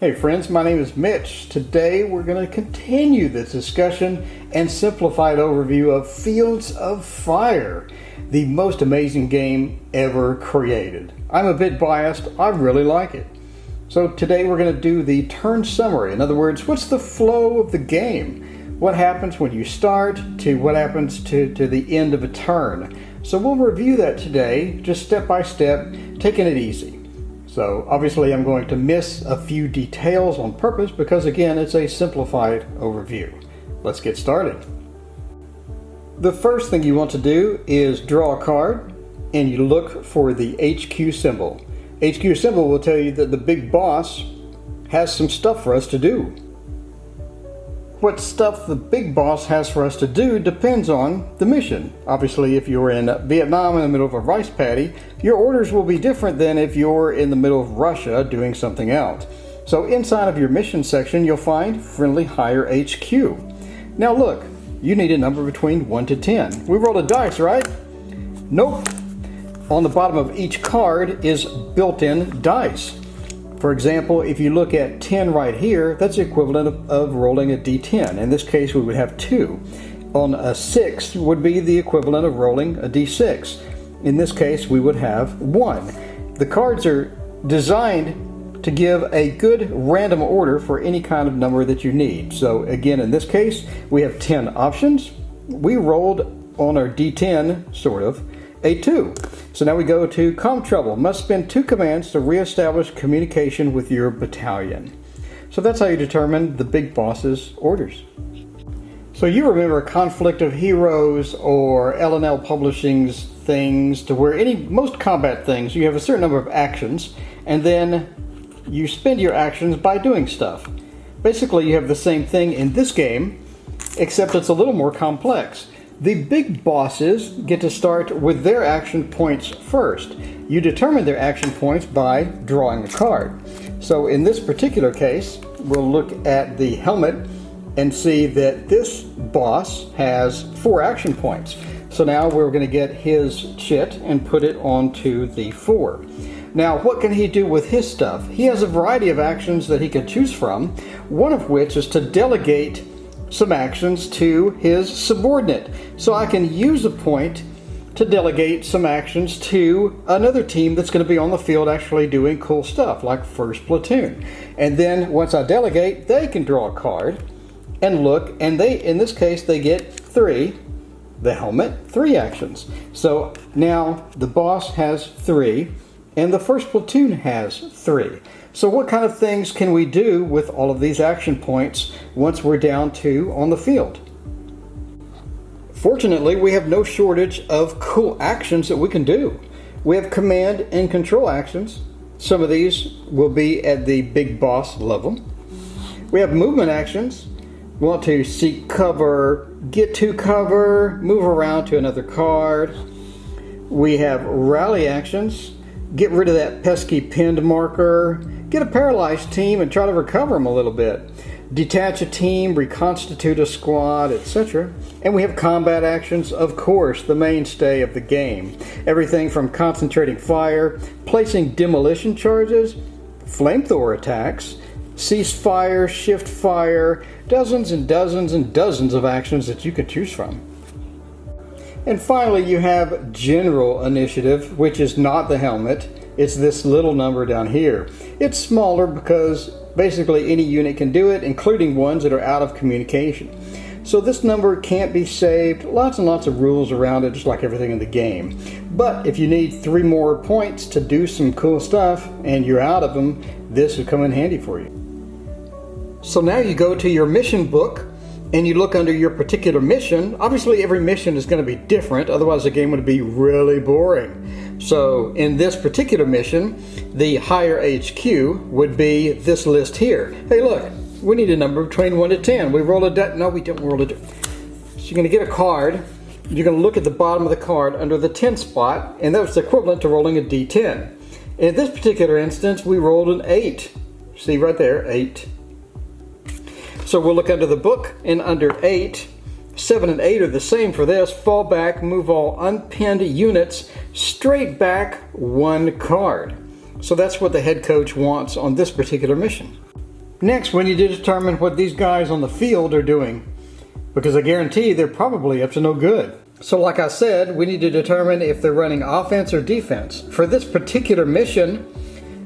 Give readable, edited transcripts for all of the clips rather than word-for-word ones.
Hey friends, my name is Mitch. Today we're going to continue this discussion and simplified overview of Fields of Fire, the most amazing game ever created. I'm a bit biased, I really like it. So today we're going to do the turn summary. In other words, what's the flow of the game? What happens when you start to what happens to the end of a turn? So we'll review that today, just step by step, taking it easy. So obviously I'm going to miss a few details on purpose because again it's a simplified overview. Let's get started. The first thing you want to do is draw a card and you look for the HQ symbol. HQ symbol will tell you that the big boss has some stuff for us to do. What stuff the big boss has for us to do depends on the mission. Obviously, if you're in Vietnam in the middle of a rice paddy, your orders will be different than if you're in the middle of Russia doing something else. So inside of your mission section, you'll find Friendly Hire HQ. Now look, you need a number between 1 to 10. We rolled a dice, right? Nope. On the bottom of each card is built-in dice. For example, if you look at 10 right here, that's the equivalent of rolling a d10. In this case, we would have 2. On a 6 would be the equivalent of rolling a d6. In this case, we would have 1. The cards are designed to give a good random order for any kind of number that you need. So again, in this case, we have 10 options. We rolled on our d10, sort of, a 2. So now we go to Com Trouble. Must spend 2 commands to reestablish communication with your battalion. So that's how you determine the big boss's orders. So you remember Conflict of Heroes or L&L Publishing's things to where most combat things, you have a certain number of actions and then you spend your actions by doing stuff. Basically you have the same thing in this game, except it's a little more complex. The big bosses get to start with their action points first. You determine their action points by drawing a card. So in this particular case, we'll look at the helmet and see that this boss has 4 action points. So now we're going to get his chit and put it onto the 4. Now what can he do with his stuff? He has a variety of actions that he can choose from, one of which is to delegate some actions to his subordinate. So I can use a point to delegate some actions to another team that's going to be on the field actually doing cool stuff like first platoon. And then once I delegate, they can draw a card and look, and in this case they get 3, the helmet, 3 actions. So now the boss has 3 and the first platoon has 3. So what kind of things can we do with all of these action points once we're down 2 on the field? Fortunately, we have no shortage of cool actions that we can do. We have command and control actions. Some of these will be at the big boss level. We have movement actions. We want to seek cover, get to cover, move around to another card. We have rally actions. Get rid of that pesky pinned marker. Get a paralyzed team and try to recover them a little bit. Detach a team, reconstitute a squad, etc. And we have combat actions, of course, the mainstay of the game. Everything from concentrating fire, placing demolition charges, flamethrower attacks, cease fire, shift fire, dozens and dozens and dozens of actions that you can choose from. And finally, you have General Initiative, which is not the helmet. It's this little number down here. It's smaller because basically any unit can do it, including ones that are out of communication. So this number can't be saved. Lots and lots of rules around it, just like everything in the game. But if you need 3 more points to do some cool stuff and you're out of them, this would come in handy for you. So now you go to your mission book and you look under your particular mission. Obviously every mission is going to be different, otherwise the game would be really boring. So in this particular mission, the Hire HQ would be this list here. Hey look, we need a number between 1 to 10. We roll a no, we don't roll a So you're going to get a card. You're going to look at the bottom of the card under the 10 spot, and that's equivalent to rolling a d10. In this particular instance, we rolled an 8. See right there, 8. So we'll look under the book, and under 8, 7 and 8 are the same for this. Fall back, move all unpinned units straight back 1 card. So that's what the head coach wants on this particular mission. Next, we need to determine what these guys on the field are doing, because I guarantee they're probably up to no good. So like I said, we need to determine if they're running offense or defense. For this particular mission,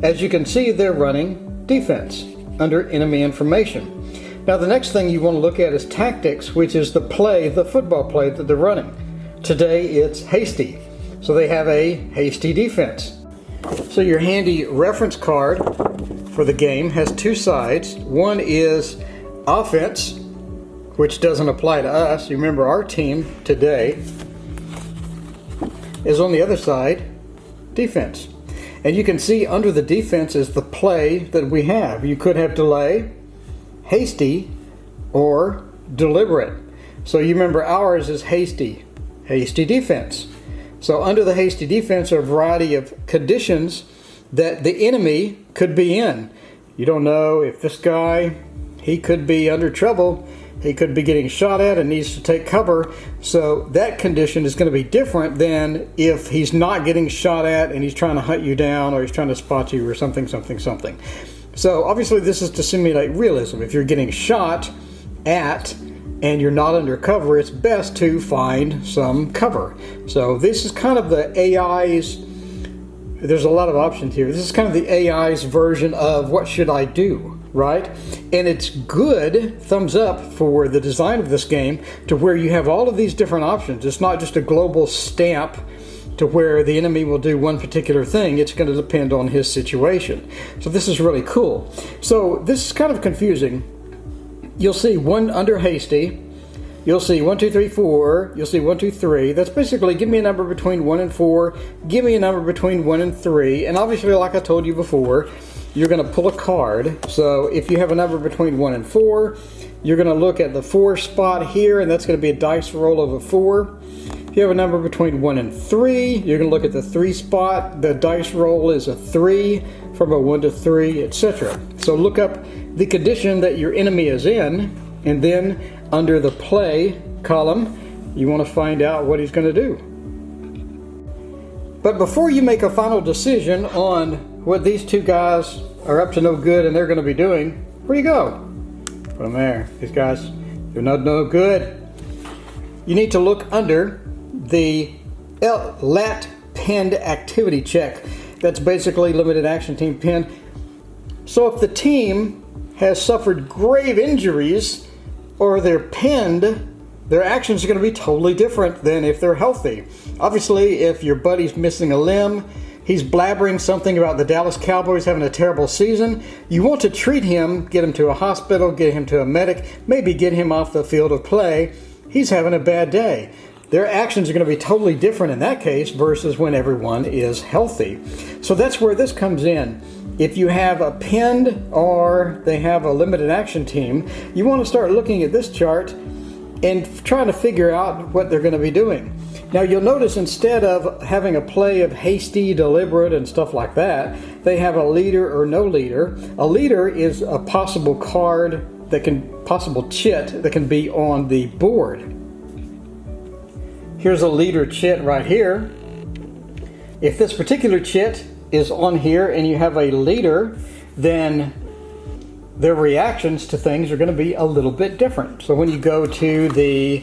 as you can see, they're running defense under enemy information. Now the next thing you want to look at is tactics, which is the play, the football play that they're running. Today it's hasty, so they have a hasty defense. So your handy reference card for the game has two sides. One is offense, which doesn't apply to us. You remember our team today is on the other side, defense. And you can see under the defense is the play that we have. You could have delay, hasty, or deliberate. So you remember ours is hasty defense. So under the hasty defense are a variety of conditions that the enemy could be in. You don't know if this guy, he could be under trouble, he could be getting shot at and needs to take cover. So that condition is going to be different than if he's not getting shot at and he's trying to hunt you down, or he's trying to spot you, or something. So obviously this is to simulate realism. If you're getting shot at and you're not under cover, it's best to find some cover. So this is kind of the AI's, there's a lot of options here. This is kind of the AI's version of what should I do, right? And it's good, thumbs up, for the design of this game to where you have all of these different options. It's not just a global stamp to where the enemy will do one particular thing. It's going to depend on his situation. So this is really cool. So this is kind of confusing. You'll see one under hasty. You'll see 1, 2, 3, 4. You'll see 1, 2, 3. That's basically give me a number between 1 and 4. Give me a number between 1 and 3. And obviously, like I told you before, you're going to pull a card. So if you have a number between 1 and 4, you're going to look at the 4 spot here, and that's going to be a dice roll of a 4. If you have a number between 1 and 3, you're going to look at the 3 spot. The dice roll is a 3, from a 1 to 3, etc. So look up the condition that your enemy is in, and then under the play column, you want to find out what he's going to do. But before you make a final decision on what these two guys are up to no good and they're going to be doing, where do you go? Put them there. These guys, they're not no good. You need to look under the LAT pinned activity check. That's basically limited action team pinned. So if the team has suffered grave injuries or they're pinned, their actions are going to be totally different than if they're healthy. Obviously, if your buddy's missing a limb, he's blabbering something about the Dallas Cowboys having a terrible season, you want to treat him, get him to a hospital, get him to a medic, maybe get him off the field of play. He's having a bad day. Their actions are going to be totally different in that case versus when everyone is healthy. So that's where this comes in. If you have a pinned or they have a limited action team, you want to start looking at this chart and trying to figure out what they're going to be doing. Now you'll notice instead of having a play of hasty, deliberate, and stuff like that, they have a leader or no leader. A leader is a possible card possible chit that can be on the board. Here's a leader chit right here. If this particular chit is on here and you have a leader, then their reactions to things are going to be a little bit different. So when you go to the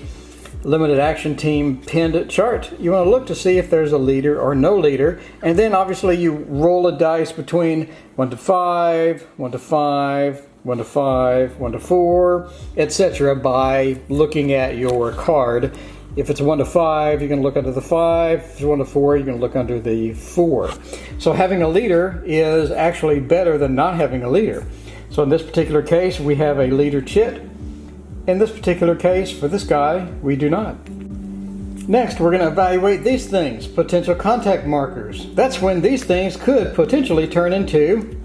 limited action team pinned chart, you want to look to see if there's a leader or no leader, and then obviously you roll a dice between 1 to 5, 1 to 5, 1 to 5, 1 to 4, etc. by looking at your card. If it's 1 to 5, you're going to look under the 5. If it's 1 to 4, you're going to look under the 4. So having a leader is actually better than not having a leader. So in this particular case, we have a leader chit. In this particular case, for this guy, we do not. Next, we're going to evaluate these things, potential contact markers. That's when these things could potentially turn into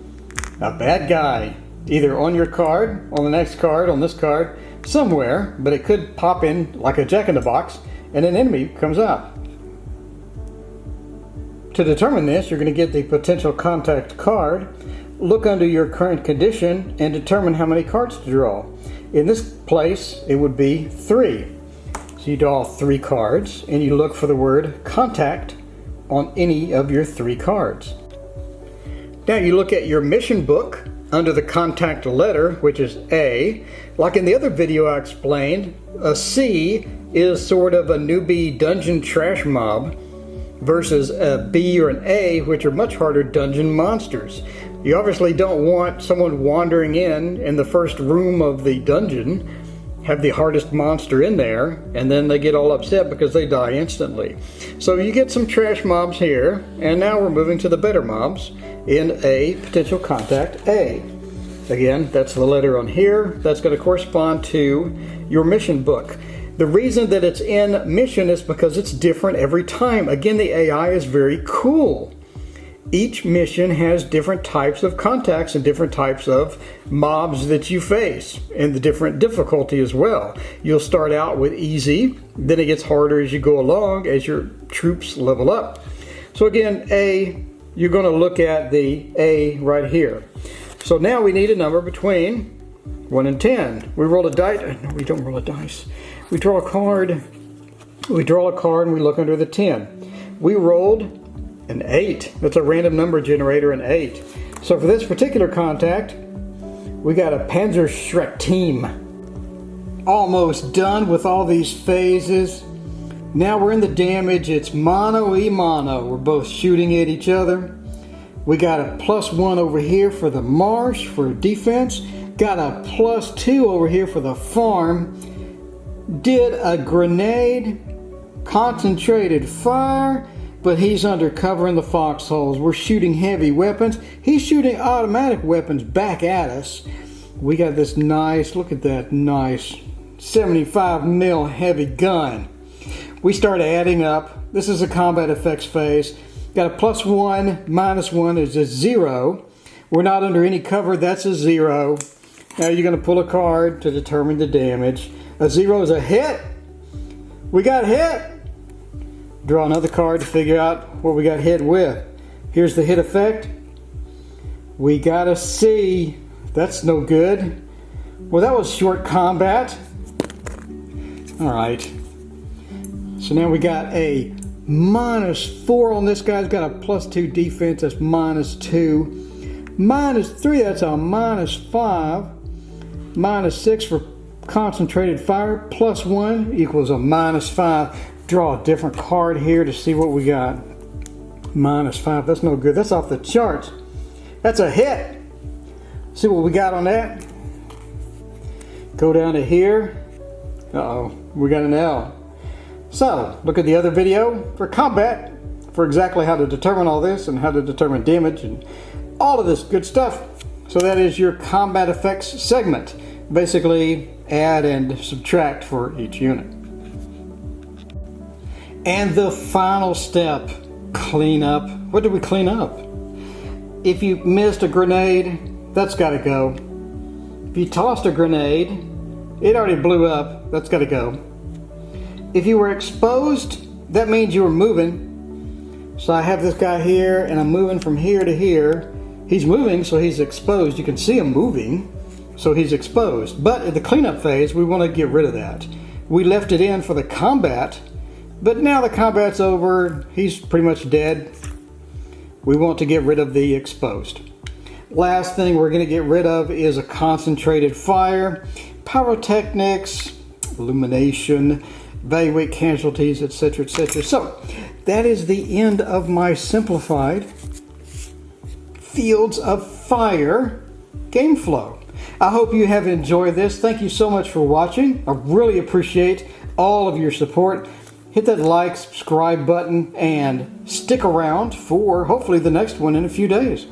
a bad guy, either on your card, on the next card, on this card, somewhere, but it could pop in like a jack-in-the-box and an enemy comes out. To determine this, you're going to get the potential contact card, look under your current condition, and determine how many cards to draw. In this place, it would be 3. So you draw 3 cards, and you look for the word contact on any of your 3 cards. Now you look at your mission book under the contact letter, which is A. Like in the other video I explained, a C is sort of a newbie dungeon trash mob versus a B or an A, which are much harder dungeon monsters. You obviously don't want someone wandering in the first room of the dungeon, have the hardest monster in there, and then they get all upset because they die instantly. So you get some trash mobs here, and now we're moving to the better mobs in a potential contact A. Again, that's the letter on here. That's going to correspond to your mission book. The reason that it's in mission is because it's different every time. Again, the AI is very cool. Each mission has different types of contacts and different types of mobs that you face, and the different difficulty as well. You'll start out with easy, then it gets harder as you go along as your troops level up. So again, A, you're going to look at the A right here. So now we need a number between 1 and 10. We roll a dice. No, we don't roll a dice. We draw a card. We draw a card and we look under the 10. We rolled an 8. That's a random number generator, an 8. So for this particular contact, we got a Panzerschreck team. Almost done with all these phases. Now we're in the damage. It's mano-a-mano. We're both shooting at each other. We got a +1 over here for the marsh for defense. Got a +2 over here for the farm. Did a grenade, concentrated fire, but he's under cover in the foxholes. We're shooting heavy weapons. He's shooting automatic weapons back at us. We got this nice, look at that nice 75 mil heavy gun. We start adding up. This is a combat effects phase. Got a +1, -1 is a 0. We're not under any cover, that's a 0. Now you're going to pull a card to determine the damage. A 0 is a hit. We got hit. Draw another card to figure out what we got hit with. Here's the hit effect. We got a C. That's no good. Well, that was short combat. All right. So now we got a -4 on this guy's got a +2 defense. That's -2. -3, that's a -5. -6 for concentrated fire. +1 equals a -5. Draw a different card here to see what we got. -5, that's no good. That's off the charts. That's a hit. See what we got on that? Go down to here. Uh-oh, we got an L. So, look at the other video for combat, for exactly how to determine all this and how to determine damage and all of this good stuff. So that is your combat effects segment. Basically, add and subtract for each unit. And the final step, clean up. What did we clean up? If you missed a grenade, that's got to go. If you tossed a grenade, it already blew up, that's got to go. If you were exposed, that means you were moving. So I have this guy here, and I'm moving from here to here. He's moving, so he's exposed. You can see him moving, so he's exposed. But in the cleanup phase, we want to get rid of that. We left it in for the combat, but now the combat's over. He's pretty much dead. We want to get rid of the exposed. Last thing we're going to get rid of is a concentrated fire, pyrotechnics, illumination, evaluate casualties, etc., etc. So that is the end of my simplified Fields of Fire game flow. I hope you have enjoyed this. Thank you so much for watching. I really appreciate all of your support. Hit that like, subscribe button, and stick around for hopefully the next one in a few days.